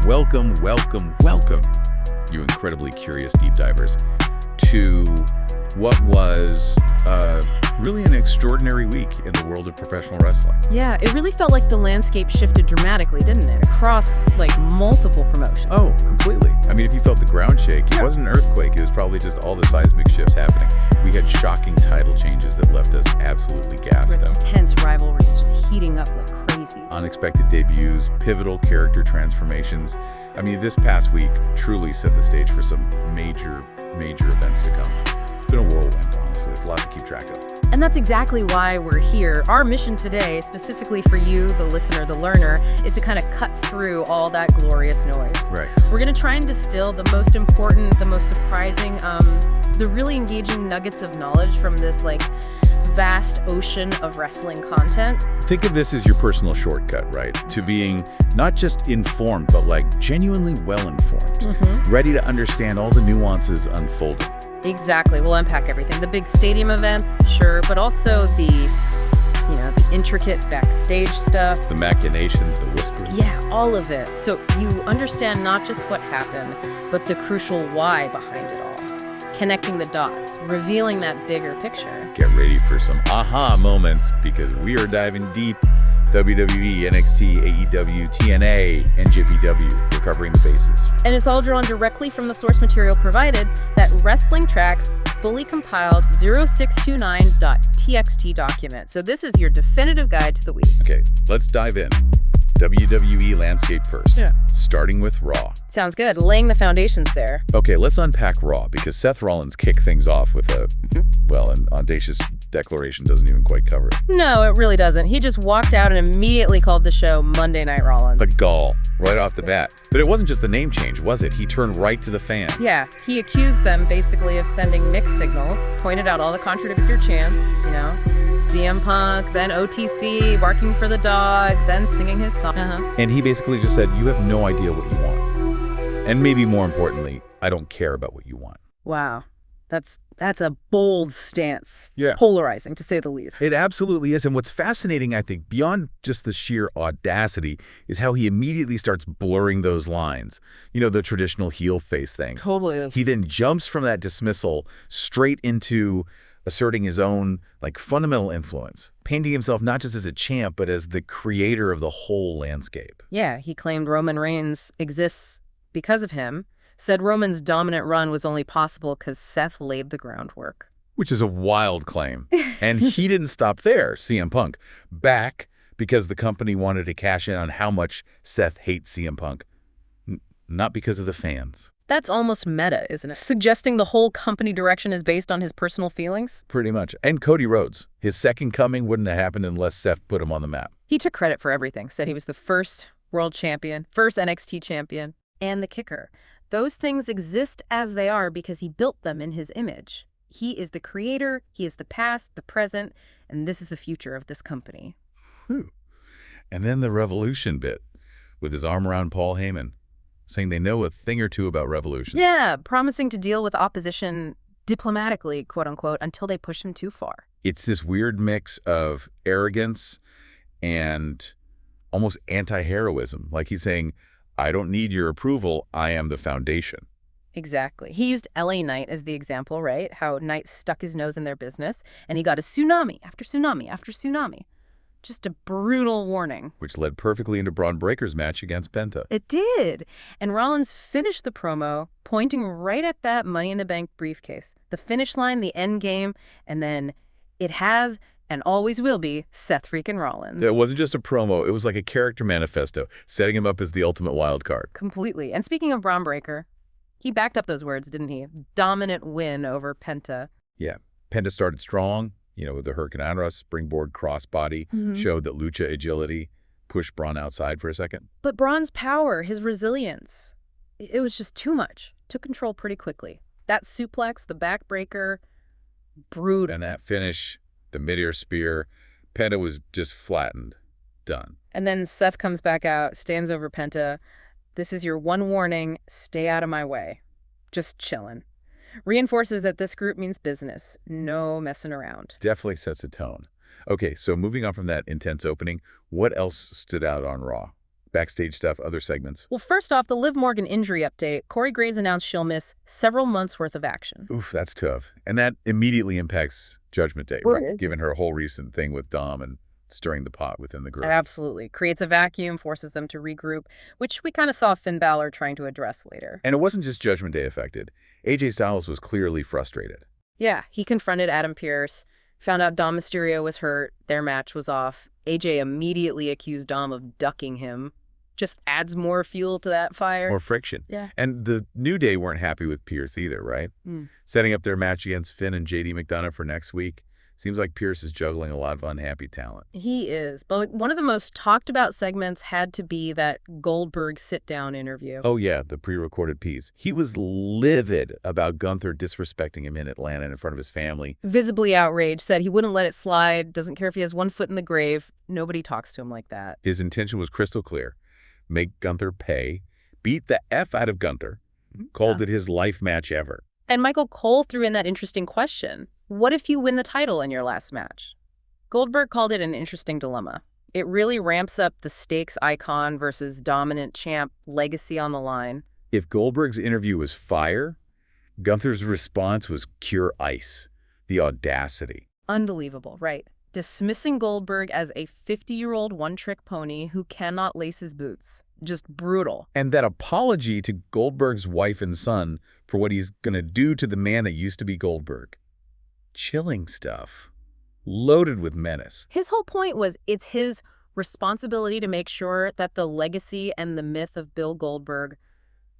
welcome, you incredibly curious deep divers, to what was really an extraordinary week in the world of professional wrestling. Yeah, it really felt like the landscape shifted dramatically, didn't it? Across, multiple promotions. Oh, completely. I mean, if you felt the ground shake, it wasn't an earthquake. It was probably just all the seismic shifts happening. We had shocking title changes that left us absolutely gassed up. Intense rivalries just heating up like crazy. Unexpected debuts, pivotal character transformations. I mean, this past week truly set the stage for some major events to come. It's been a whirlwind, honestly. It's a lot to keep track of. And that's exactly why we're here. Our mission today, specifically for you, the listener, the learner, is to kind of cut through all that glorious noise. Right. We're going to try and distill the most important, the most surprising, the really engaging nuggets of knowledge from this, vast ocean of wrestling content. Think of this as your personal shortcut, right? To being not just informed, but genuinely well-informed. Ready to understand all the nuances unfolding. Exactly. We'll unpack everything. The big stadium events, sure, but also the intricate backstage stuff. The machinations, the whispers. Yeah, all of it. So you understand not just what happened, but the crucial why behind it all. Connecting the dots, revealing that bigger picture. Get ready for some aha moments because we are diving deep. WWE, NXT, AEW, TNA, NJPW, we're covering the bases. And it's all drawn directly from the source material provided, that Wrestling Tracks fully compiled 0629.txt document. So this is your definitive guide to the week. Okay, let's dive in. WWE landscape first. Yeah. Starting with Raw. Sounds good. Laying the foundations there. Okay, let's unpack Raw because Seth Rollins kicked things off with an audacious declaration doesn't even quite cover it. No, it really doesn't. He just walked out and immediately called the show Monday Night Rollins. The gall, right off the bat. But it wasn't just the name change, was it? He turned right to the fans. Yeah, he accused them basically of sending mixed signals, pointed out all the contradictory chants, CM Punk, then OTC, barking for the dog, then singing his song. And he basically just said, you have no idea what you want. And maybe more importantly, I don't care about what you want. Wow. That's a bold stance. Yeah. Polarizing, to say the least. It absolutely is. And what's fascinating, I think, beyond just the sheer audacity, is how he immediately starts blurring those lines. The traditional heel face thing. Totally. He then jumps from that dismissal straight into asserting his own fundamental influence, painting himself not just as a champ, but as the creator of the whole landscape. Yeah, he claimed Roman Reigns exists because of him, said Roman's dominant run was only possible because Seth laid the groundwork. Which is a wild claim. And he didn't stop there, CM Punk. Back because the company wanted to cash in on how much Seth hates CM Punk. Not because of the fans. That's almost meta, isn't it? Suggesting the whole company direction is based on his personal feelings? Pretty much. And Cody Rhodes. His second coming wouldn't have happened unless Seth put him on the map. He took credit for everything, said he was the first world champion, first NXT champion, and the kicker. Those things exist as they are because he built them in his image. He is the creator, he is the past, the present, and this is the future of this company. Whew. And then the Revolution bit, with his arm around Paul Heyman, saying they know a thing or two about Revolution. Yeah, promising to deal with opposition diplomatically, quote-unquote, until they push him too far. It's this weird mix of arrogance and almost anti-heroism. Like he's saying, I don't need your approval, I am the foundation. Exactly. He used LA Knight as the example, right? How Knight stuck his nose in their business, and he got a tsunami after tsunami after tsunami. Just a brutal warning. Which led perfectly into Braun Breaker's match against Penta. It did. And Rollins finished the promo, pointing right at that Money in the Bank briefcase. The finish line, the end game, and then it has and always will be Seth freaking Rollins. It wasn't just a promo. It was like a character manifesto, setting him up as the ultimate wild card. Completely. And speaking of Braun Breaker, he backed up those words, didn't he? Dominant win over Penta. Yeah. Penta started strong, with the Hurricanrana springboard crossbody, showed that lucha agility pushed Braun outside for a second. But Braun's power, his resilience, it was just too much. Took control pretty quickly. That suplex, the backbreaker, brutal. And that finish, the midair spear, Penta was just flattened. Done. And then Seth comes back out, stands over Penta. This is your one warning. Stay out of my way. Just chillin'. Reinforces that this group means business. No messing around. Definitely sets a tone. Okay, so moving on from that intense opening, what else stood out on Raw? backstage stuff, other segments. Well, first off, the Liv Morgan injury update. Corey Graves announced she'll miss several months' worth of action. Oof, that's tough. And that immediately impacts Judgment Day, right? Given her whole recent thing with Dom and stirring the pot within the group. Absolutely. Creates a vacuum, forces them to regroup, which we kind of saw Finn Balor trying to address later. And it wasn't just Judgment Day affected. AJ Styles was clearly frustrated. Yeah, he confronted Adam Pearce, found out Dom Mysterio was hurt, their match was off. AJ immediately accused Dom of ducking him. Just adds more fuel to that fire. More friction. Yeah. And the New Day weren't happy with Pearce either, right? Setting up their match against Finn and JD McDonough for next week. Seems like Pearce is juggling a lot of unhappy talent. He is. But one of the most talked about segments had to be that Goldberg sit-down interview. Oh, yeah, the pre-recorded piece. He was livid about Gunther disrespecting him in Atlanta in front of his family. Visibly outraged, said he wouldn't let it slide, doesn't care if he has one foot in the grave. Nobody talks to him like that. His intention was crystal clear. Make Gunther pay, beat the F out of Gunther, called it his life match ever. And Michael Cole threw in that interesting question. What if you win the title in your last match? Goldberg called it an interesting dilemma. It really ramps up the stakes icon versus dominant champ legacy on the line. If Goldberg's interview was fire, Gunther's response was pure ice. The audacity. Unbelievable, right? Dismissing Goldberg as a 50-year-old one-trick pony who cannot lace his boots. Just brutal. And that apology to Goldberg's wife and son for what he's going to do to the man that used to be Goldberg. Chilling stuff. Loaded with menace. His whole point was it's his responsibility to make sure that the legacy and the myth of Bill Goldberg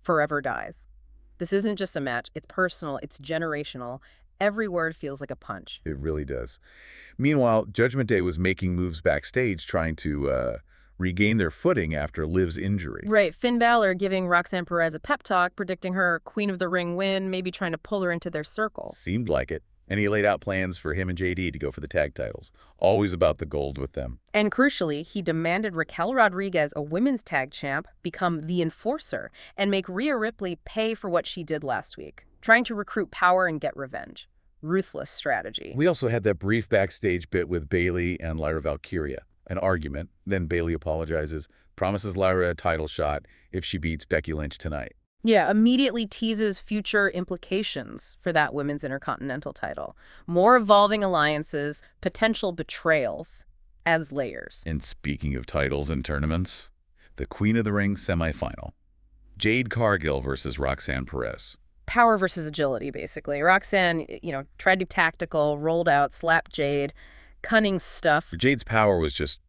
forever dies. This isn't just a match. It's personal. It's generational. Every word feels like a punch. It really does. Meanwhile, Judgment Day was making moves backstage trying to regain their footing after Liv's injury. Right. Finn Balor giving Roxanne Perez a pep talk, predicting her Queen of the Ring win, maybe trying to pull her into their circle. Seemed like it. And he laid out plans for him and JD to go for the tag titles. Always about the gold with them. And crucially, he demanded Raquel Rodriguez, a women's tag champ, become the enforcer and make Rhea Ripley pay for what she did last week, trying to recruit power and get revenge. Ruthless strategy. We also had that brief backstage bit with Bayley and Lyra Valkyria. An argument. Then Bayley apologizes, promises Lyra a title shot if she beats Becky Lynch tonight. Yeah, immediately teases future implications for that women's Intercontinental title. More evolving alliances, potential betrayals, adds layers. And speaking of titles and tournaments, the Queen of the Ring semifinal. Jade Cargill versus Roxanne Perez. Power versus agility, basically. Roxanne, tried to be tactical, rolled out, slapped Jade. Cunning stuff. Jade's power was just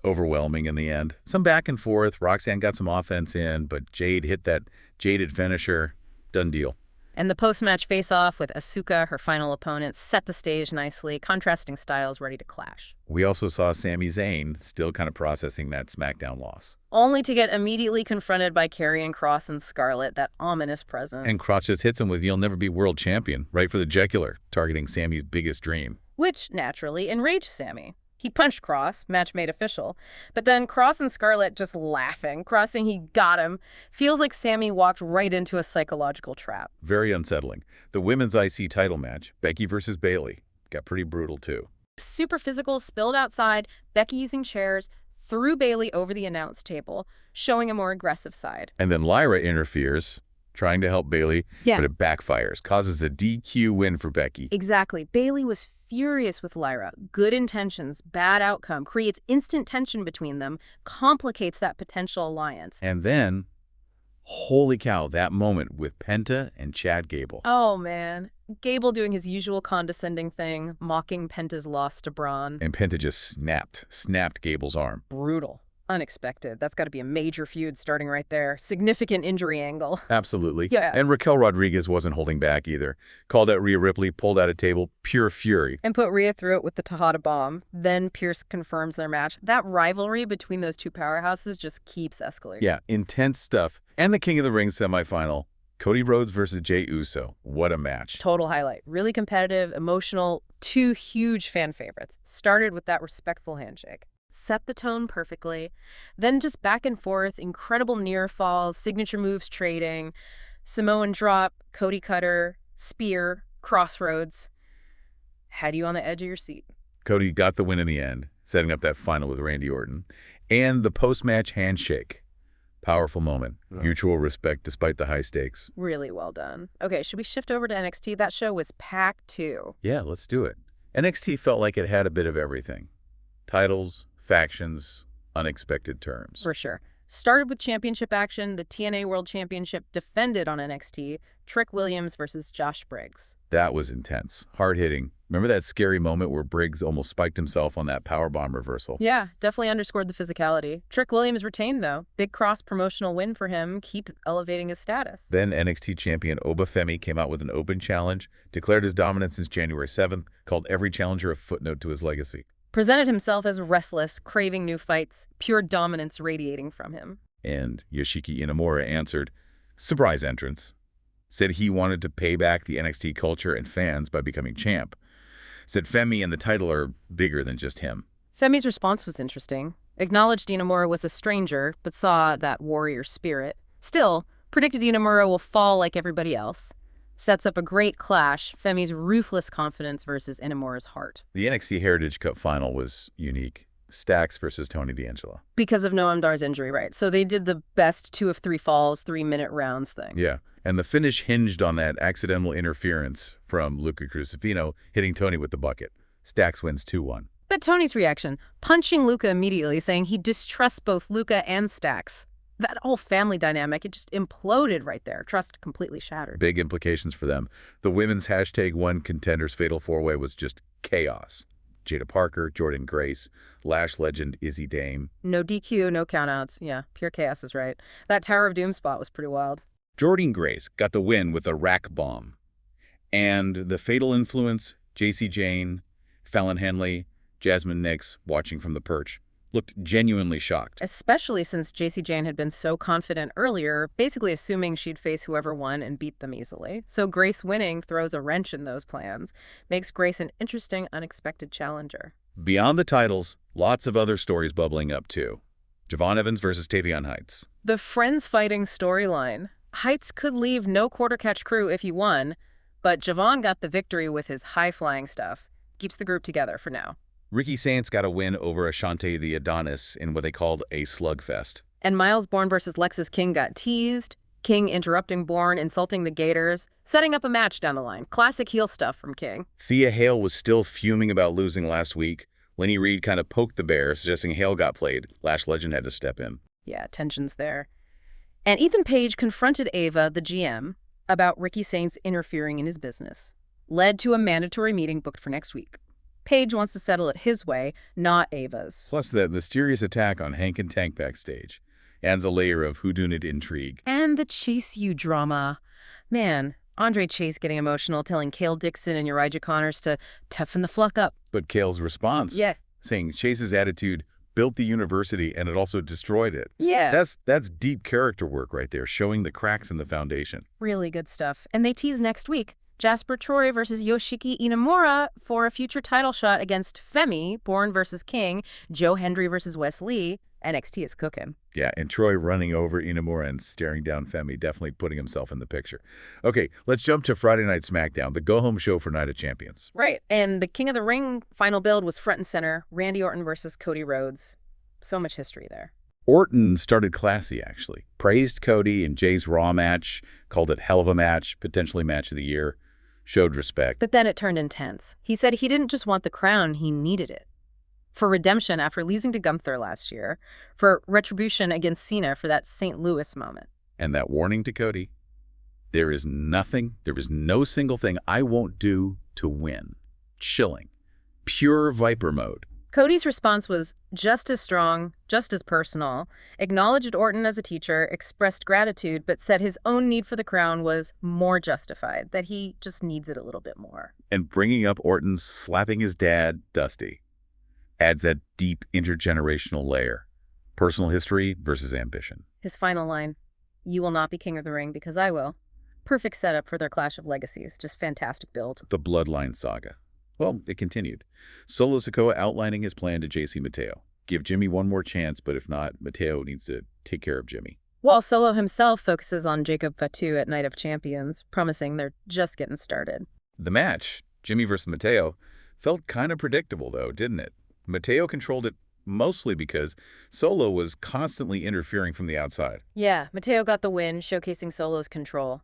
overwhelming in the end. Some back and forth. Roxanne got some offense in, but Jade hit that jaded finisher. Done deal. And the post-match face-off with Asuka, her final opponent, set the stage nicely. Contrasting styles ready to clash. We also saw Sami Zayn still kind of processing that SmackDown loss. Only to get immediately confronted by Karrion Kross and Scarlett, that ominous presence. And Kross just hits him with "You'll never be world champion," right for the jugular, targeting Sami's biggest dream. Which, naturally, enraged Sami. He punched Kross, match made official. But then Kross and Scarlett just laughing, Kross saying he got him. Feels like Sami walked right into a psychological trap. Very unsettling. The women's IC title match, Becky versus Bayley, got pretty brutal too. Super physical, spilled outside, Becky using chairs, threw Bayley over the announce table, showing a more aggressive side. And then Lyra interferes, trying to help Bayley, but it backfires, causes a DQ win for Becky. Exactly. Bayley was furious with Lyra. Good intentions, bad outcome, creates instant tension between them, complicates that potential alliance. And then, holy cow, that moment with Penta and Chad Gable. Oh, man. Gable doing his usual condescending thing, mocking Penta's loss to Braun. And Penta just snapped Gable's arm. Brutal. Unexpected. That's got to be a major feud starting right there. Significant injury angle. Absolutely. Yeah. And Raquel Rodriguez wasn't holding back either. Called out Rhea Ripley, pulled out a table, pure fury. And put Rhea through it with the Tejada bomb. Then Pierce confirms their match. That rivalry between those two powerhouses just keeps escalating. Yeah, intense stuff. And the King of the Ring semifinal, Cody Rhodes versus Jey Uso. What a match. Total highlight. Really competitive, emotional, two huge fan favorites. Started with that respectful handshake. Set the tone perfectly. Then just back and forth, incredible near falls, signature moves trading, Samoan drop, Cody cutter, spear, crossroads. Had you on the edge of your seat. Cody got the win in the end, setting up that final with Randy Orton. And the post-match handshake. Powerful moment. Mutual respect despite the high stakes. Really well done. Okay, should we shift over to NXT? That show was packed too. Yeah, let's do it. NXT felt like it had a bit of everything. Titles, factions, unexpected terms. For sure. Started with championship action, the TNA World Championship defended on NXT, Trick Williams versus Josh Briggs. That was intense. Hard-hitting. Remember that scary moment where Briggs almost spiked himself on that powerbomb reversal? Yeah, definitely underscored the physicality. Trick Williams retained, though. Big cross-promotional win for him, keeps elevating his status. Then NXT champion Obafemi came out with an open challenge, declared his dominance since January 7th, called every challenger a footnote to his legacy. Presented himself as restless, craving new fights, pure dominance radiating from him. And Yoshiki Inamura answered, surprise entrance. Said he wanted to pay back the NXT culture and fans by becoming champ. Said Femi and the title are bigger than just him. Femi's response was interesting. Acknowledged Inamura was a stranger, but saw that warrior spirit. Still, predicted Inamura will fall like everybody else. Sets up a great clash, Femi's ruthless confidence versus Inamura's heart. The NXT Heritage Cup final was unique. Stax versus Tony D'Angelo. Because of Noam Dar's injury, right? So they did the best 2 of 3 falls, 3-minute rounds thing. Yeah, and the finish hinged on that accidental interference from Luca Crucifino hitting Tony with the bucket. Stax wins 2-1. But Tony's reaction, punching Luca immediately, saying he distrusts both Luca and Stax. That whole family dynamic, it just imploded right there. Trust completely shattered. Big implications for them. The women's #1 contenders fatal four-way was just chaos. Jada Parker, Jordan Grace, Lash legend Izzy Dame. No DQ, no countouts. Yeah, pure chaos is right. That Tower of Doom spot was pretty wild. Jordan Grace got the win with a rack bomb. And the fatal influence, JC Jane, Fallon Henley, Jasmine Nix, watching from the perch, looked genuinely shocked. Especially since JC Jane had been so confident earlier, basically assuming she'd face whoever won and beat them easily. So Grace winning throws a wrench in those plans, makes Grace an interesting, unexpected challenger. Beyond the titles, lots of other stories bubbling up too. Javon Evans versus Tavion Heights. The friends fighting storyline. Heights could leave no quarter catch crew if he won, but Javon got the victory with his high-flying stuff. Keeps the group together for now. Ricky Saints got a win over Ashante the Adonis in what they called a slugfest. And Miles Bourne versus Lexus King got teased, King interrupting Bourne, insulting the Gators, setting up a match down the line. Classic heel stuff from King. Thea Hale was still fuming about losing last week. Lenny Reed kind of poked the bear, suggesting Hale got played. Lash Legend had to step in. Yeah, tensions there. And Ethan Page confronted Ava, the GM, about Ricky Saints interfering in his business. Led to a mandatory meeting booked for next week. Page wants to settle it his way, not Ava's. Plus that mysterious attack on Hank and Tank backstage adds a layer of whodunit intrigue. And the Chase U drama. Man, Andre Chase getting emotional, telling Cale Dixon and Uriah Connors to toughen the fluck up. But Cale's response, saying Chase's attitude built the university and it also destroyed it. Yeah. That's deep character work right there, showing the cracks in the foundation. Really good stuff. And they tease next week. Jasper Troy versus Yoshiki Inamura for a future title shot against Femi, Bourne versus King, Joe Hendry versus Wes Lee. NXT is cooking. Yeah, and Troy running over Inamura and staring down Femi, definitely putting himself in the picture. Okay, let's jump to Friday Night SmackDown, the go-home show for Night of Champions. Right, and the King of the Ring final build was front and center, Randy Orton versus Cody Rhodes. So much history there. Orton started classy, actually. Praised Cody in Jay's Raw match, called it hell of a match, potentially match of the year. Showed respect. But then it turned intense. He said he didn't just want the crown, he needed it. For redemption after losing to Gunther last year. For retribution against Cena for that St. Louis moment. And that warning to Cody, there is no single thing I won't do to win. Chilling. Pure Viper mode. Cody's response was just as strong, just as personal, acknowledged Orton as a teacher, expressed gratitude, but said his own need for the crown was more justified, that he just needs it a little bit more. And bringing up Orton slapping his dad, Dusty, adds that deep intergenerational layer. Personal history versus ambition. His final line, "You will not be king of the ring because I will." Perfect setup for their clash of legacies. Just fantastic build. The Bloodline saga. Well, it continued. Solo Sikoa outlining his plan to JC Mateo. Give Jimmy one more chance, but if not, Mateo needs to take care of Jimmy. While Solo himself focuses on Jacob Fatu at Night of Champions, promising they're just getting started. The match, Jimmy versus Mateo, felt kind of predictable, though, didn't it? Mateo controlled it mostly because Solo was constantly interfering from the outside. Yeah, Mateo got the win, showcasing Solo's control.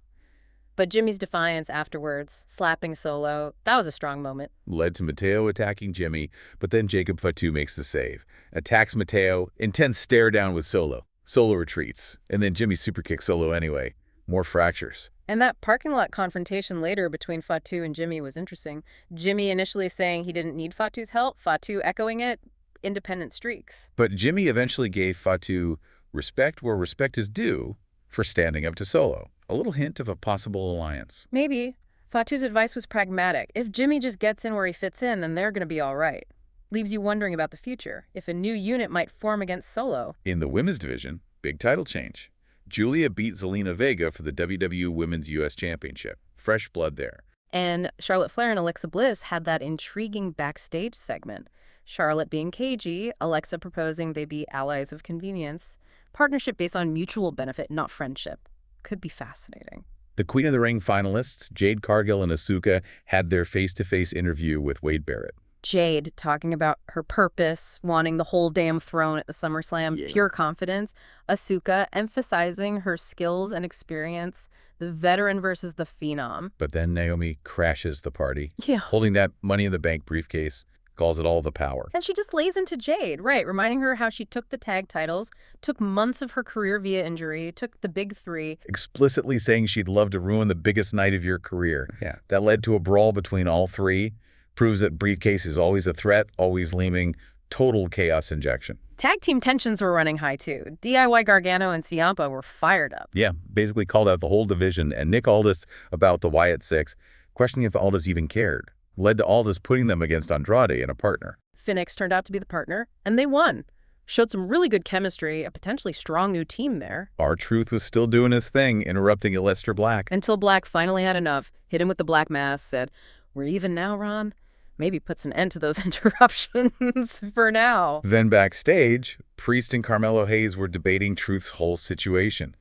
But Jimmy's defiance afterwards, slapping Solo, that was a strong moment. Led to Mateo attacking Jimmy, but then Jacob Fatu makes the save. Attacks Mateo, intense stare down with Solo. Solo retreats, and then Jimmy superkicks Solo anyway. More fractures. And that parking lot confrontation later between Fatu and Jimmy was interesting. Jimmy initially saying he didn't need Fatu's help, Fatu echoing it, independent streaks. But Jimmy eventually gave Fatu respect where respect is due for standing up to Solo. A little hint of a possible alliance. Maybe. Fatu's advice was pragmatic. If Jimmy just gets in where he fits in, then they're going to be all right. Leaves you wondering about the future, if a new unit might form against Solo. In the women's division, big title change. Julia beat Zelina Vega for the WWE Women's U.S. Championship. Fresh blood there. And Charlotte Flair and Alexa Bliss had that intriguing backstage segment. Charlotte being cagey, Alexa proposing they be allies of convenience. Partnership based on mutual benefit, not friendship. Could be fascinating. The Queen of the Ring finalists, Jade Cargill and Asuka, had their face-to-face interview with Wade Barrett. Jade talking about her purpose, wanting the whole damn throne at the SummerSlam, pure confidence. Asuka emphasizing her skills and experience, the veteran versus the phenom. But then Naomi crashes the party, Yeah. holding that Money in the Bank briefcase, calls it all the power. And she just lays into Jade, right, reminding her how she took the tag titles, took months of her career via injury, took the big three. Explicitly saying she'd love to ruin the biggest night of your career. Yeah. That led to a brawl between all three. Proves that briefcase is always a threat, always looming, total chaos injection. Tag team tensions were running high, too. DIY Gargano and Ciampa were fired up. Yeah, basically called out the whole division, and Nick Aldis about the Wyatt Six, questioning if Aldis even cared. Led to Aldis putting them against Andrade and a partner. Phoenix turned out to be the partner, and they won. Showed some really good chemistry, a potentially strong new team there. R-Truth was still doing his thing, interrupting Aleister Black. Until Black finally had enough, hit him with the black mass, said, "We're even now, Ron?" Maybe puts an end to those interruptions for now. Then backstage, Priest and Carmelo Hayes were debating Truth's whole situation.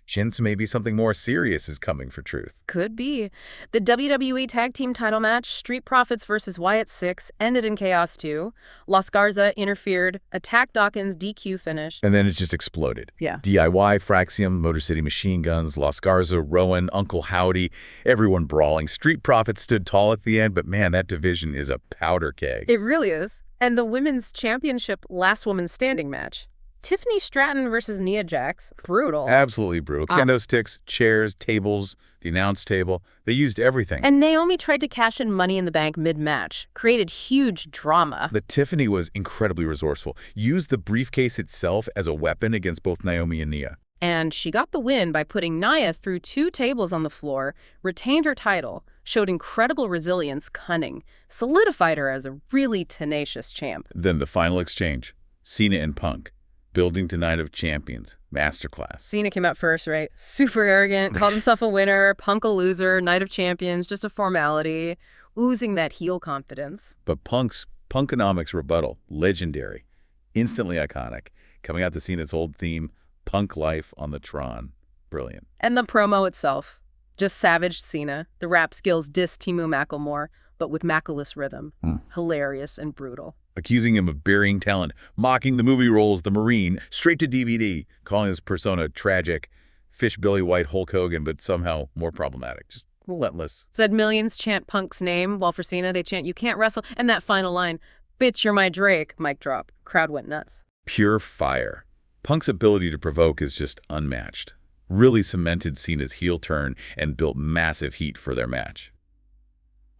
Hints maybe something more serious is coming for Truth. Could be. The WWE Tag Team title match, Street Profits versus Wyatt Six, ended in chaos too. Las Garza interfered, attacked Dawkins, DQ finish. And then it just exploded. Yeah. DIY, Fraxium, Motor City Machine Guns, Las Garza, Rowan, Uncle Howdy, everyone brawling. Street Profits stood tall at the end, but man, that division is a powder keg. It really is. And the Women's Championship Last Woman Standing match. Tiffany Stratton versus Nia Jax. Brutal. Absolutely brutal. Kendo sticks, chairs, tables, the announce table. They used everything. And Naomi tried to cash in Money in the Bank mid-match. Created huge drama. The Tiffany was incredibly resourceful. Used the briefcase itself as a weapon against both Naomi and Nia. And she got the win by putting Nia through 2 tables on the floor, retained her title, showed incredible resilience, cunning, solidified her as a really tenacious champ. Then the final exchange. Cena and Punk. Building to Night of Champions. Masterclass. Cena came out first, right? Super arrogant, called himself a winner, Punk a loser, Night of Champions, just a formality, oozing that heel confidence. But Punk's Punkonomics rebuttal, legendary, instantly iconic, coming out to Cena's old theme, Punk Life on the Tron. Brilliant. And the promo itself, just savage Cena. The rap skills diss Timu Macklemore, but with Mackleless rhythm. Hilarious and brutal. Accusing him of burying talent, mocking the movie roles, The Marine, straight to DVD, calling his persona tragic, Fish Billy White Hulk Hogan, but somehow more problematic. Just relentless. Said millions chant Punk's name, while for Cena they chant, "You can't wrestle." And that final line, "Bitch, you're my Drake," mic drop. Crowd went nuts. Pure fire. Punk's ability to provoke is just unmatched. Really cemented Cena's heel turn and built massive heat for their match.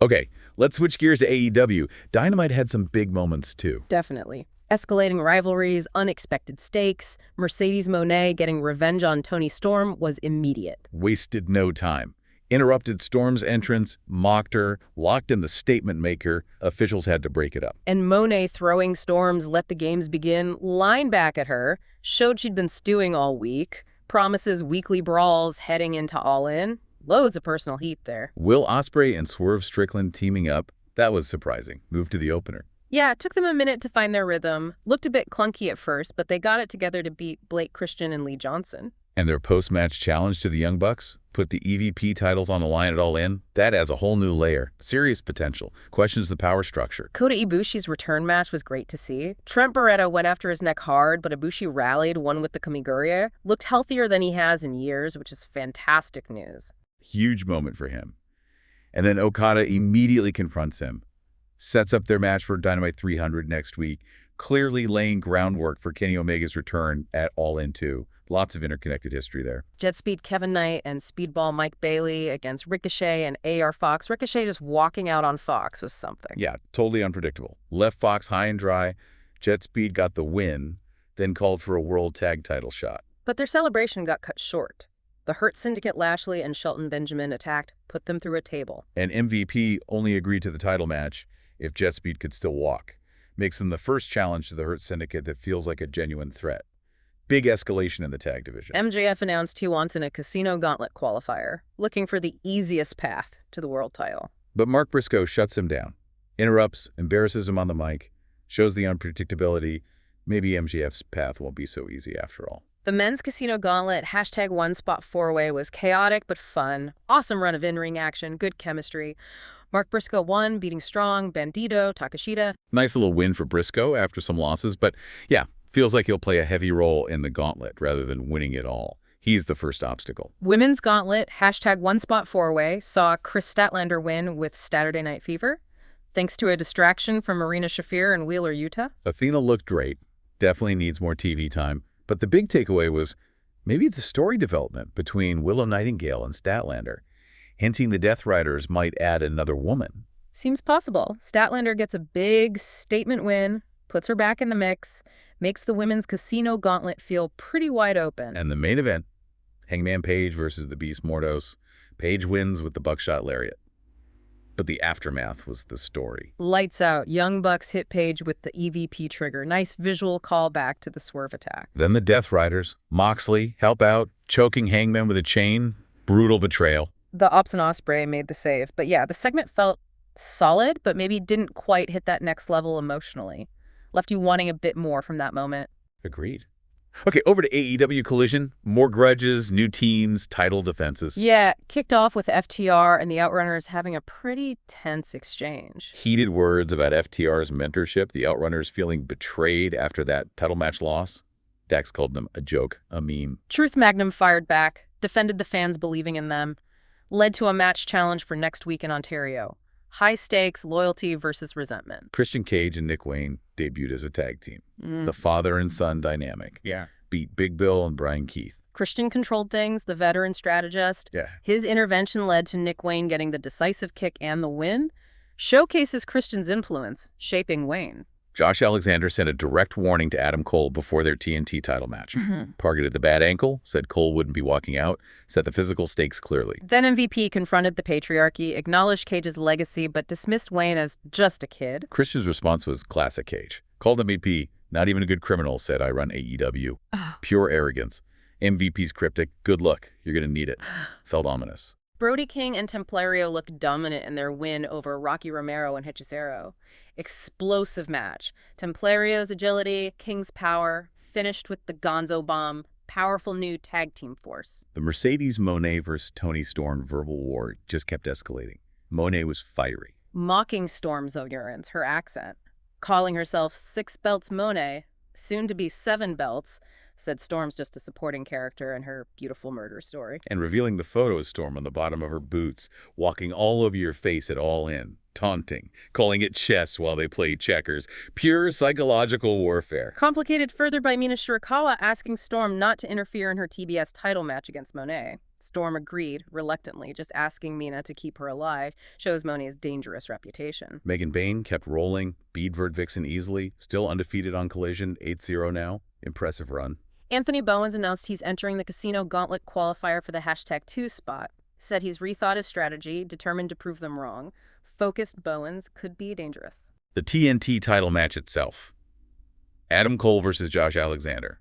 Okay, let's switch gears to AEW. Dynamite had some big moments, too. Definitely. Escalating rivalries, unexpected stakes, Mercedes Moné getting revenge on Toni Storm was immediate. Wasted no time. Interrupted Storm's entrance, mocked her, locked in the statement maker. Officials had to break it up. And Moné throwing Storm's "Let the Games Begin" line back at her, showed she'd been stewing all week, promises weekly brawls heading into All In. Loads of personal heat there. Will Ospreay and Swerve Strickland teaming up, that was surprising. Moved to the opener. Yeah, it took them a minute to find their rhythm. Looked a bit clunky at first, but they got it together to beat Blake Christian and Lee Johnson. And their post-match challenge to the Young Bucks? Put the EVP titles on the line at All In. That adds a whole new layer. Serious potential. Questions the power structure. Kota Ibushi's return match was great to see. Trent Barreta went after his neck hard, but Ibushi rallied, won with the Kamigurya. Looked healthier than he has in years, which is fantastic news. Huge moment for him. And then Okada immediately confronts him. Sets up their match for Dynamite 300 next week, clearly laying groundwork for Kenny Omega's return at All In 2. Lots of interconnected history there. Jet Speed Kevin Knight and Speedball Mike Bailey against Ricochet and AR Fox. Ricochet just walking out on Fox was something. Yeah, totally unpredictable. Left Fox high and dry. Jet Speed got the win, then called for a world tag title shot. But their celebration got cut short. The Hurt Syndicate Lashley and Shelton Benjamin attacked, put them through a table. And MVP only agreed to the title match if Jet Speed could still walk. Makes them the first challenge to the Hurt Syndicate that feels like a genuine threat. Big escalation in the tag division. MJF announced he wants in a Casino Gauntlet qualifier, looking for the easiest path to the world title. But Mark Briscoe shuts him down, interrupts, embarrasses him on the mic, shows the unpredictability. Maybe MJF's path won't be so easy after all. The men's Casino Gauntlet #1-spot 4-way was chaotic but fun. Awesome run of in-ring action, good chemistry. Mark Briscoe won, beating Strong, Bandito, Takashita. Nice little win for Briscoe after some losses, but yeah, feels like he'll play a heavy role in the gauntlet rather than winning it all. He's the first obstacle. Women's Gauntlet #1-spot 4-way saw Chris Statlander win with Saturday Night Fever, thanks to a distraction from Marina Shafir and Wheeler Yuta. Athena looked great. Definitely needs more TV time. But the big takeaway was maybe the story development between Willow Nightingale and Statlander, hinting the Death Riders might add another woman. Seems possible. Statlander gets a big statement win, puts her back in the mix, makes the women's Casino Gauntlet feel pretty wide open. And the main event, Hangman Page versus the Beast Mordos. Page wins with the Buckshot Lariat. But the aftermath was the story. Lights out. Young Bucks hit Page with the EVP trigger. Nice visual callback to the Swerve attack. Then the Death Riders, Moxley, help out, choking Hangman with a chain. Brutal betrayal. The Ops and Ospreay made the save. But yeah, the segment felt solid, but maybe didn't quite hit that next level emotionally. Left you wanting a bit more from that moment. Agreed. Okay, over to AEW Collision. More grudges, new teams, title defenses. Yeah, kicked off with FTR and the Outrunners having a pretty tense exchange. Heated words about FTR's mentorship, the Outrunners feeling betrayed after that title match loss. Dax called them a joke, a meme. Truth Magnum fired back, defended the fans believing in them, led to a match challenge for next week in Ontario. High stakes, loyalty versus resentment. Christian Cage and Nick Wayne debuted as a tag team. The father and son dynamic. Yeah. Beat Big Bill and Brian Keith. Christian controlled things, the veteran strategist. Yeah. His intervention led to Nick Wayne getting the decisive kick and the win. Showcases Christian's influence, shaping Wayne. Josh Alexander sent a direct warning to Adam Cole before their TNT title match. Targeted the bad ankle, said Cole wouldn't be walking out, set the physical stakes clearly. Then MVP confronted the patriarchy, acknowledged Cage's legacy, but dismissed Wayne as just a kid. Christian's response was classic Cage. Called MVP, not even a good criminal, said I run AEW. Pure arrogance. MVP's cryptic, good luck, you're going to need it. Felt ominous. Brody King and Templario looked dominant in their win over Rocky Romero and Hechicero. Explosive match. Templario's agility, King's power, finished with the Gonzo Bomb. Powerful new tag team force. The Mercedes Moné versus Toni Storm verbal war just kept escalating. Moné was fiery. Mocking Storm Zogurans, her accent. Calling herself 6 belts Moné, soon to be 7 belts, said Storm's just a supporting character in her beautiful murder story. And revealing the photo of Storm on the bottom of her boots, walking all over your face at All In, taunting, calling it chess while they play checkers. Pure psychological warfare. Complicated further by Mina Shirakawa asking Storm not to interfere in her TBS title match against Moné. Storm agreed, reluctantly, just asking Mina to keep her alive shows Moné's dangerous reputation. Megan Bayne kept rolling, beat Vert Vixen easily, still undefeated on Collision, 8-0 now. Impressive run. Anthony Bowens announced he's entering the Casino Gauntlet qualifier for the #2 spot. Said he's rethought his strategy, determined to prove them wrong. Focused Bowens could be dangerous. The TNT title match itself. Adam Cole versus Josh Alexander.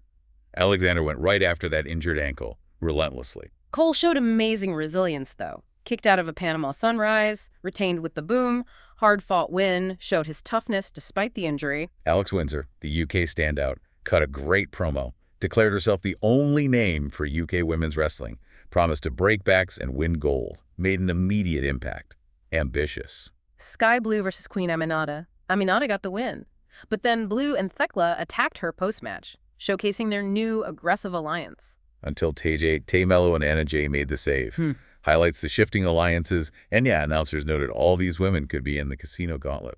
Alexander went right after that injured ankle, relentlessly. Cole showed amazing resilience, though. Kicked out of a Panama Sunrise, retained with the boom, hard-fought win, showed his toughness despite the injury. Alex Windsor, the UK standout, cut a great promo, declared herself the only name for UK women's wrestling, Promised to break backs and win gold. Made an immediate impact. Ambitious. Sky Blue versus Queen Aminata. Aminata got the win. But then Blue and Thekla attacked her post-match, showcasing their new aggressive alliance. Until Tay Mello and Anna Jay made the save. Highlights the shifting alliances, and announcers noted all these women could be in the casino gauntlet.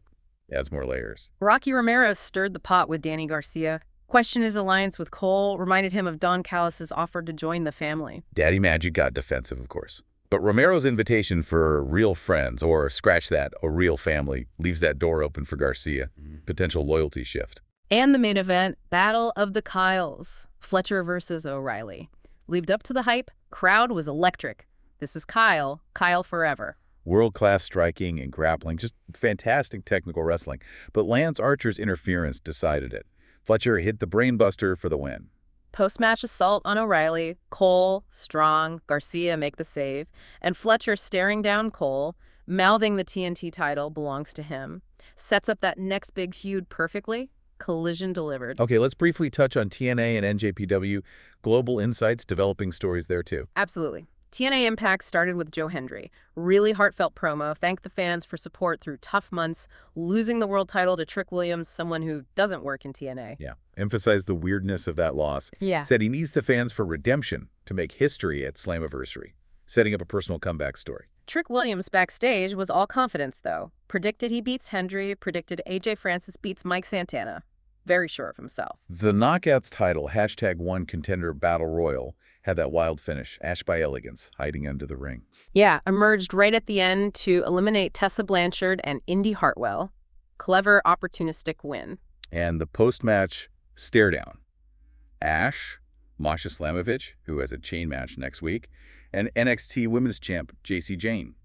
Adds more layers. Rocky Romero stirred the pot with Danny Garcia. Questioned his alliance with Cole, reminded him of Don Callis' offer to join the family. Daddy Magic got defensive, of course. But Romero's invitation for real friends, or scratch that, a real family, leaves that door open for Garcia. Potential loyalty shift. And the main event, Battle of the Kyles. Fletcher versus O'Reilly. Lived up to the hype. Crowd was electric. This is Kyle forever. World-class striking and grappling, just fantastic technical wrestling. But Lance Archer's interference decided it. Fletcher hit the brainbuster for the win. Post-match assault on O'Reilly. Cole, strong, Garcia make the save, and Fletcher staring down Cole, mouthing the TNT title belongs to him. Sets up that next big feud perfectly. Collision delivered. Okay, let's briefly touch on TNA and NJPW. Global Insights developing stories there too. Absolutely. TNA Impact started with Joe Hendry. Really heartfelt promo, thanked the fans for support through tough months, losing the world title to Trick Williams, someone who doesn't work in TNA. Yeah, emphasized the weirdness of that loss. Yeah. Said he needs the fans for redemption to make history at Slammiversary, setting up a personal comeback story. Trick Williams backstage was all confidence, though. Predicted he beats Hendry, predicted AJ Francis beats Mike Santana. Very sure of himself. The Knockouts title, #1 Contender Battle Royal, had that wild finish, Ash by Elegance, hiding under the ring. Yeah, emerged right at the end to eliminate Tessa Blanchard and Indy Hartwell. Clever, opportunistic win. And the post-match stare down. Ash, Masha Slamovich, who has a chain match next week, and NXT Women's Champ JC Jane.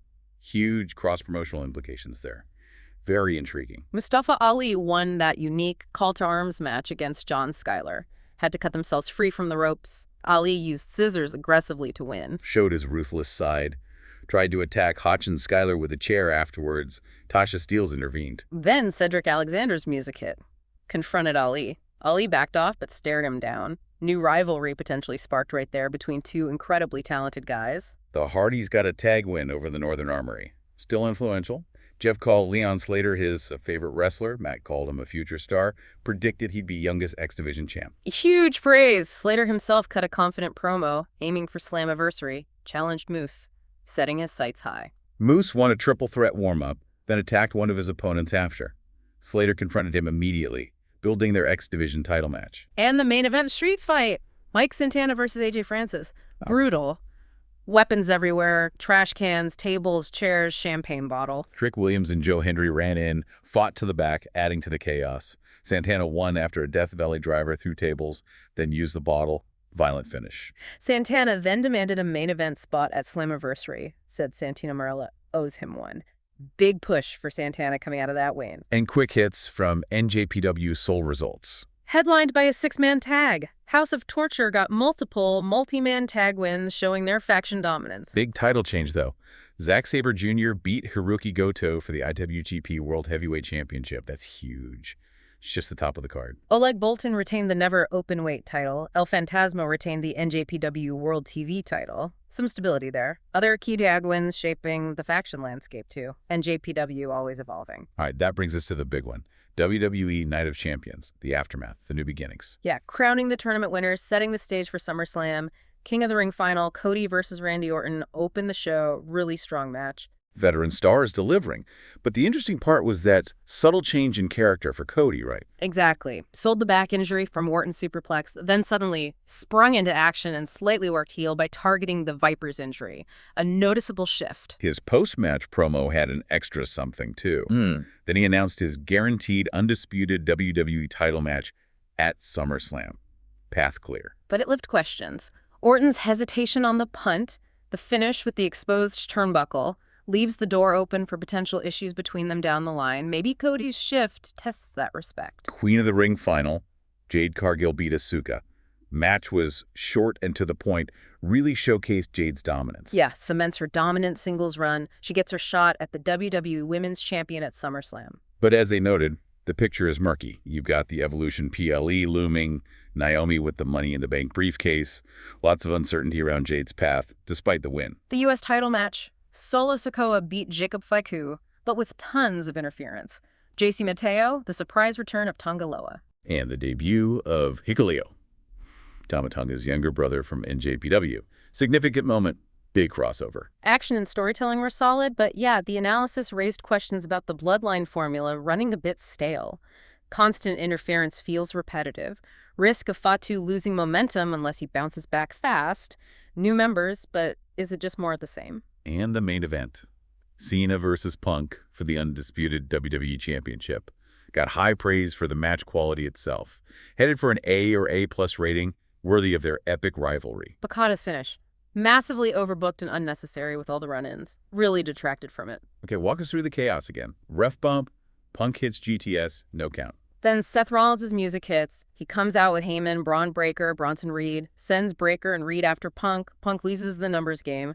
Huge cross-promotional implications there. Very intriguing. Mustafa Ali won that unique call-to-arms match against John Skyler. Had to cut themselves free from the ropes. Ali used scissors aggressively to win. Showed his ruthless side. Tried to attack Hotch and Skyler with a chair afterwards. Tasha Steelz intervened. Then Cedric Alexander's music hit. Confronted Ali. Ali backed off but stared him down. New rivalry potentially sparked right there between two incredibly talented guys. The Hardys got a tag win over the Northern Armory. Still influential. Jeff called Leon Slater his favorite wrestler. Matt called him a future star. Predicted he'd be youngest X Division champ. Huge praise. Slater himself cut a confident promo, aiming for Slammiversary. Challenged Moose, setting his sights high. Moose won a triple threat warm-up, then attacked one of his opponents after. Slater confronted him immediately, building their X Division title match. And the main event street fight. Mike Santana versus AJ Francis. Brutal. Weapons everywhere, trash cans, tables, chairs, champagne bottle. Trick Williams and Joe Hendry ran in, fought to the back, adding to the chaos. Santana won after a Death Valley driver through tables, then used the bottle. Violent finish. Santana then demanded a main event spot at Slammiversary, said Santino Marella owes him one. Big push for Santana coming out of that win. And quick hits from NJPW Soul Results. Headlined by a 6-man tag, House of Torture got multiple multi-man tag wins showing their faction dominance. Big title change, though. Zack Sabre Jr. beat Hiroki Goto for the IWGP World Heavyweight Championship. That's huge. It's just the top of the card. Oleg Boltin retained the never open-weight title. El Phantasmo retained the NJPW World TV title. Some stability there. Other key tag wins shaping the faction landscape, too. NJPW always evolving. All right, that brings us to the big one. WWE Night of Champions, the aftermath, the new beginnings. Yeah, crowning the tournament winners, setting the stage for SummerSlam. King of the Ring final, Cody versus Randy Orton, opened the show. Really strong match. Veteran stars delivering. But the interesting part was that subtle change in character for Cody, right? Exactly. Sold the back injury from Orton's superplex, then suddenly sprung into action and slightly worked heel by targeting the Viper's injury. A noticeable shift. His post-match promo had an extra something, too. Then he announced his guaranteed, undisputed WWE title match at SummerSlam. Path clear. But it left questions. Orton's hesitation on the punt, the finish with the exposed turnbuckle, leaves the door open for potential issues between them down the line. Maybe Cody's shift tests that respect. Queen of the Ring final, Jade Cargill beat Asuka. Match was short and to the point, really showcased Jade's dominance. Yeah, cements her dominant singles run. She gets her shot at the WWE Women's Champion at SummerSlam. But as they noted, The picture is murky. You've got the Evolution PLE looming, Naomi with the Money in the Bank briefcase, lots of uncertainty around Jade's path, despite the win. The U.S. title match. Solo Sikoa beat Jacob Faiku, but with tons of interference. JC Mateo, the surprise return of Tongaloa. And the debut of Hikuleo, Tama Tonga's younger brother from NJPW. Significant moment, big crossover. Action and storytelling were solid, but yeah, the analysis raised questions about the bloodline formula running a bit stale. Constant interference feels repetitive. Risk of Fatu losing momentum unless he bounces back fast. New members, but is it just more of the same? And the main event, Cena versus Punk for the undisputed WWE Championship. Got high praise for the match quality itself. Headed for an A or A+ rating, worthy of their epic rivalry. Bakata's finish. Massively overbooked and unnecessary with all the run-ins. Really detracted from it. Okay, walk us through the chaos again. Ref bump, Punk hits GTS, no count. Then Seth Rollins' music hits. He comes out with Heyman, Braun Breaker, Bronson Reed, sends Breaker and Reed after Punk. Punk loses the numbers game.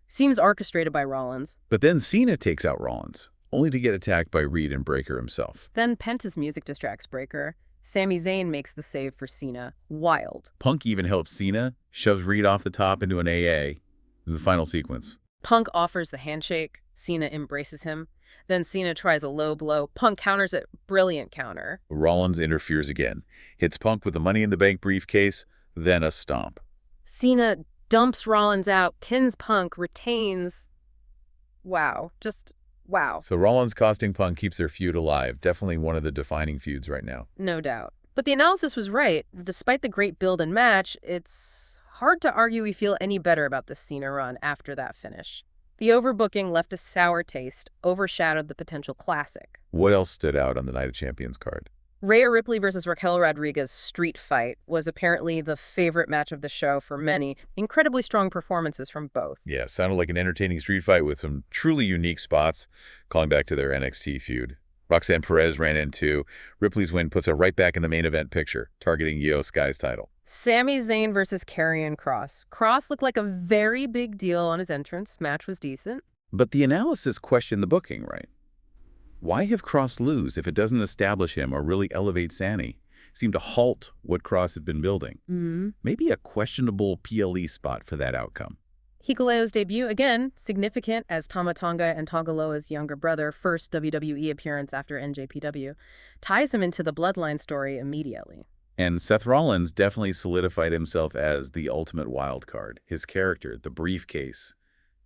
Seems orchestrated by Rollins. But then Cena takes out Rollins, only to get attacked by Reed and Breaker himself. Then Penta's music distracts Breaker. Sami Zayn makes the save for Cena. Wild. Punk even helps Cena, shoves Reed off the top into an AA in the final sequence. Punk offers the handshake. Cena embraces him. Then Cena tries a low blow. Punk counters it. Brilliant counter. Rollins interferes again, hits Punk with the Money in the Bank briefcase, then a stomp. Cena dumps Rollins out, pins Punk, retains. Wow. Just wow. So Rollins costing Punk keeps their feud alive. Definitely one of the defining feuds right now. No doubt. But the analysis was right. Despite the great build and match, it's hard to argue we feel any better about the Cena run after that finish. The overbooking left a sour taste, overshadowed the potential classic. What else stood out on the Night of Champions card? Rhea Ripley versus Raquel Rodriguez street fight was apparently the favorite match of the show for many. Incredibly strong performances from both. Yeah, sounded like an entertaining street fight with some truly unique spots, calling back to their NXT feud. Roxanne Perez ran in too. Ripley's win puts her right back in the main event picture, targeting Io Sky's title. Sami Zayn versus Karrion Kross. Kross looked like a very big deal on his entrance. Match was decent. But the analysis questioned the booking, right? Why have Kross lose if it doesn't establish him or really elevate Sani? Seemed to halt what Kross had been building. Maybe a questionable PLE spot for that outcome. Hikuleo's debut, again, significant as Tama Tonga and Tongaloa's younger brother, first WWE appearance after NJPW, ties him into the bloodline story immediately. And Seth Rollins definitely solidified himself as the ultimate wild card. His character, the briefcase,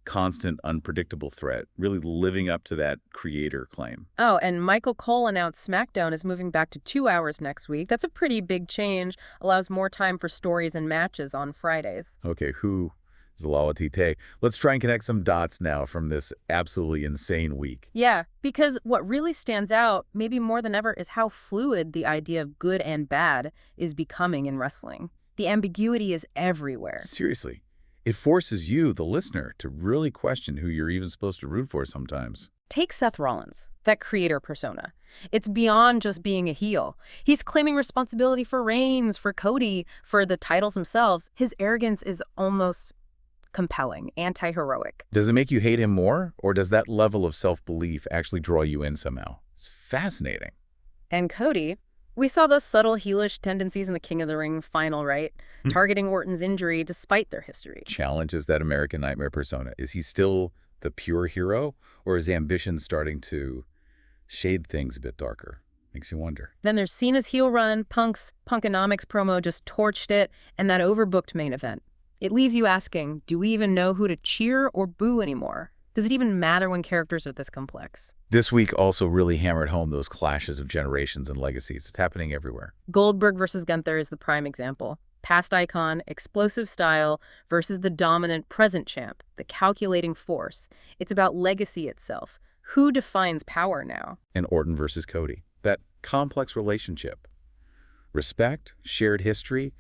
constant, unpredictable threat, really living up to that creator claim. Oh, and Michael Cole announced SmackDown is moving back to 2 hours next week. That's a pretty big change, allows more time for stories and matches on Fridays. Okay, who is Lawatite? Let's try and connect some dots now from this absolutely insane week. Yeah, because what really stands out, maybe more than ever, is how fluid the idea of good and bad is becoming in wrestling. The ambiguity is everywhere. Seriously. It forces you, the listener, to really question who you're even supposed to root for sometimes. Take Seth Rollins, that creator persona. It's beyond just being a heel. He's claiming responsibility for Reigns, for Cody, for the titles themselves. His arrogance is almost compelling, anti-heroic. Does it make you hate him more, or does that level of self-belief actually draw you in somehow? It's fascinating. And Cody, we saw those subtle heelish tendencies in the King of the Ring final, right? Targeting Orton's injury despite their history. Challenges that American Nightmare persona. Is he still the pure hero, or is ambition starting to shade things a bit darker? Makes you wonder. Then there's Cena's heel run, Punk's Punkonomics promo just torched it, and that overbooked main event. It leaves you asking, do we even know who to cheer or boo anymore? Does it even matter when characters are this complex? This week also really hammered home those clashes of generations and legacies. It's happening everywhere. Goldberg versus Gunther is the prime example. Past icon, explosive style versus the dominant present champ, the calculating force. It's about legacy itself. Who defines power now? And Orton versus Cody. That complex relationship. Respect, shared history,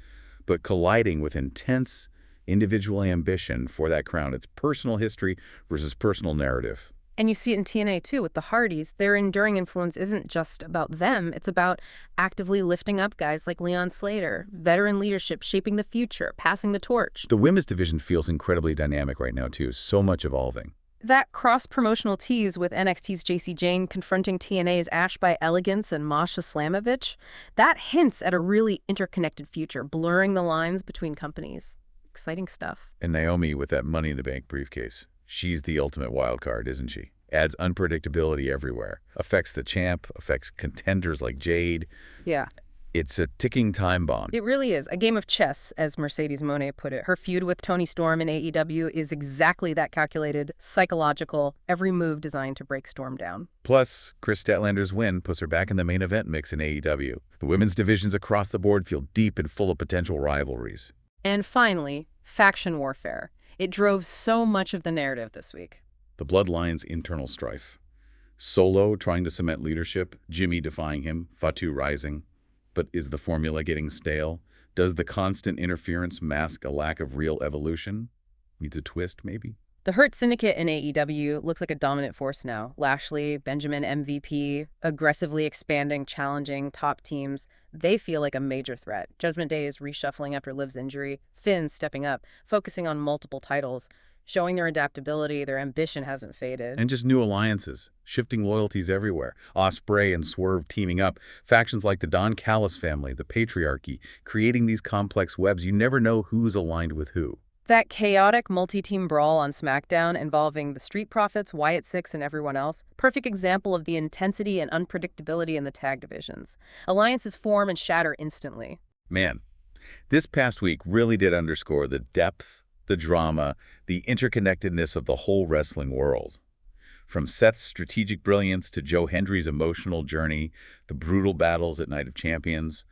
but colliding with intense individual ambition for that crown. It's personal history versus personal narrative. And you see it in TNA too with the Hardys. Their enduring influence isn't just about them. It's about actively lifting up guys like Leon Slater, veteran leadership shaping the future, passing the torch. The women's division feels incredibly dynamic right now too. So much evolving. That cross-promotional tease with NXT's JC Jane confronting TNA's Ash by Elegance and Masha Slamovich, that hints at a really interconnected future, blurring the lines between companies. Exciting stuff. And Naomi with that Money in the Bank briefcase. She's the ultimate wild card, isn't she? Adds unpredictability everywhere. Affects the champ, affects contenders like Jade. Yeah. It's a ticking time bomb. It really is. A game of chess, as Mercedes Moné put it. Her feud with Toni Storm in AEW is exactly that calculated, psychological, every move designed to break Storm down. Plus, Chris Statlander's win puts her back in the main event mix in AEW. The women's divisions across the board feel deep and full of potential rivalries. And finally, faction warfare. It drove so much of the narrative this week. The Bloodline's internal strife. Solo trying to cement leadership, Jimmy defying him, Fatu rising. But is the formula getting stale? Does the constant interference mask a lack of real evolution? Needs a twist, maybe? The Hurt Syndicate in AEW looks like a dominant force now. Lashley, Benjamin MVP, aggressively expanding, challenging top teams. They feel like a major threat. Judgment Day is reshuffling after Liv's injury. Finn stepping up, focusing on multiple titles. Showing their adaptability, their ambition hasn't faded. And just new alliances, shifting loyalties everywhere. Ospreay and Swerve teaming up, factions like the Don Callis family, the Patriarchy, creating these complex webs. You never know who's aligned with who. That chaotic multi-team brawl on SmackDown involving the Street Profits, Wyatt Six, and everyone else. Perfect example of the intensity and unpredictability in the tag divisions. Alliances form and shatter instantly. Man, this past week really did underscore the depth, the drama, the interconnectedness of the whole wrestling world. From Seth's strategic brilliance to Joe Hendry's emotional journey, the brutal battles at Night of Champions,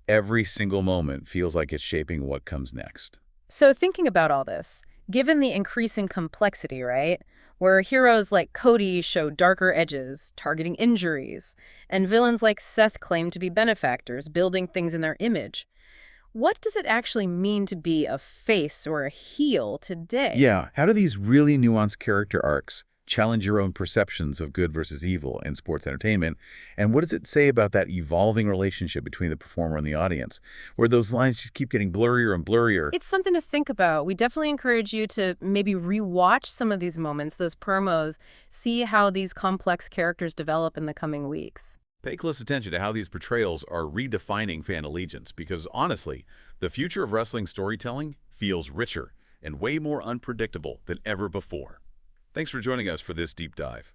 every single moment feels like it's shaping what comes next. So thinking about all this, given the increasing complexity, right, where heroes like Cody show darker edges, targeting injuries, and villains like Seth claim to be benefactors, building things in their image, what does it actually mean to be a face or a heel today? Yeah, how do these really nuanced character arcs challenge your own perceptions of good versus evil in sports entertainment? And what does it say about that evolving relationship between the performer and the audience, where those lines just keep getting blurrier and blurrier? It's something to think about. We definitely encourage you to maybe rewatch some of these moments, those promos, see how these complex characters develop in the coming weeks. Pay close attention to how these portrayals are redefining fan allegiance, because honestly, the future of wrestling storytelling feels richer and way more unpredictable than ever before. Thanks for joining us for this deep dive.